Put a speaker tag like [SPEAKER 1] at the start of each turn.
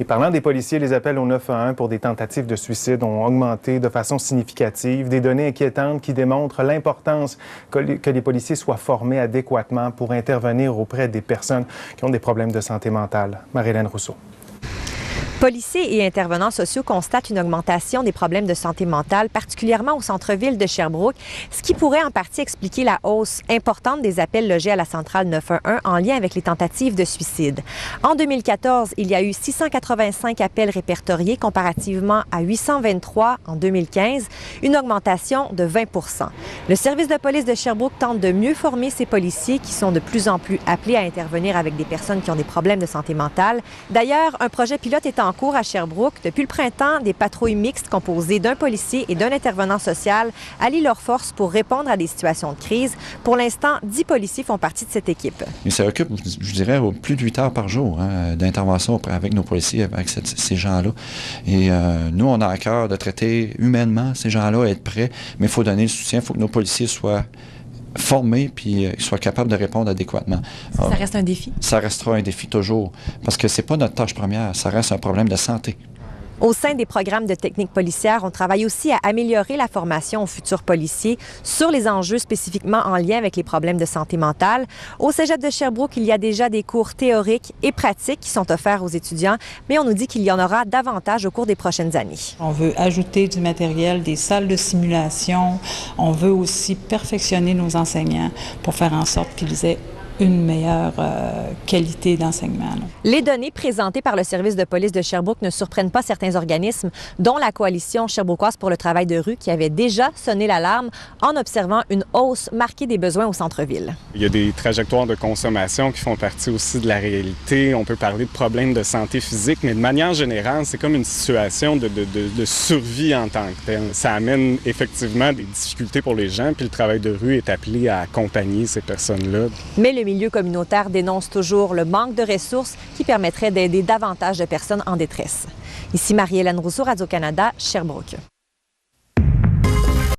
[SPEAKER 1] Et parlant des policiers, les appels au 911 pour des tentatives de suicide ont augmenté de façon significative. Des données inquiétantes qui démontrent l'importance que les policiers soient formés adéquatement pour intervenir auprès des personnes qui ont des problèmes de santé mentale. Marie-Hélène Rousseau.
[SPEAKER 2] Policiers et intervenants sociaux constatent une augmentation des problèmes de santé mentale, particulièrement au centre-ville de Sherbrooke, ce qui pourrait en partie expliquer la hausse importante des appels logés à la centrale 911 en lien avec les tentatives de suicide. En 2014, il y a eu 685 appels répertoriés comparativement à 823 en 2015, une augmentation de 20 %. Le service de police de Sherbrooke tente de mieux former ses policiers qui sont de plus en plus appelés à intervenir avec des personnes qui ont des problèmes de santé mentale. D'ailleurs, un projet pilote est en cours à Sherbrooke. Depuis le printemps, des patrouilles mixtes composées d'un policier et d'un intervenant social allient leurs forces pour répondre à des situations de crise. Pour l'instant, 10 policiers font partie de cette équipe.
[SPEAKER 3] Et ça occupe, je dirais, plus de 8 heures par jour d'intervention avec nos policiers, avec ces gens-là. Et nous, on a à cœur de traiter humainement ces gens-là, être prêts, mais il faut donner le soutien, il faut que nos policiers soient formés puis soient capables de répondre adéquatement.
[SPEAKER 2] Ça reste un défi?
[SPEAKER 3] Ça restera un défi toujours, parce que c'est pas notre tâche première, ça reste un problème de santé.
[SPEAKER 2] Au sein des programmes de techniques policières, on travaille aussi à améliorer la formation aux futurs policiers sur les enjeux spécifiquement en lien avec les problèmes de santé mentale. Au Cégep de Sherbrooke, il y a déjà des cours théoriques et pratiques qui sont offerts aux étudiants, mais on nous dit qu'il y en aura davantage au cours des prochaines années.
[SPEAKER 4] On veut ajouter du matériel, des salles de simulation. On veut aussi perfectionner nos enseignants pour faire en sorte qu'ils aient une meilleure qualité d'enseignement.
[SPEAKER 2] Les données présentées par le service de police de Sherbrooke ne surprennent pas certains organismes, dont la Coalition sherbrookoise pour le travail de rue, qui avait déjà sonné l'alarme en observant une hausse marquée des besoins au centre-ville.
[SPEAKER 5] Il y a des trajectoires de consommation qui font partie aussi de la réalité. On peut parler de problèmes de santé physique, mais de manière générale, c'est comme une situation de survie en tant que telle. Ça amène effectivement des difficultés pour les gens, puis le travail de rue est appelé à accompagner ces personnes-là.
[SPEAKER 2] Mais le milieu communautaire dénonce toujours le manque de ressources qui permettrait d'aider davantage de personnes en détresse. Ici Marie-Hélène Rousseau, Radio-Canada, Sherbrooke.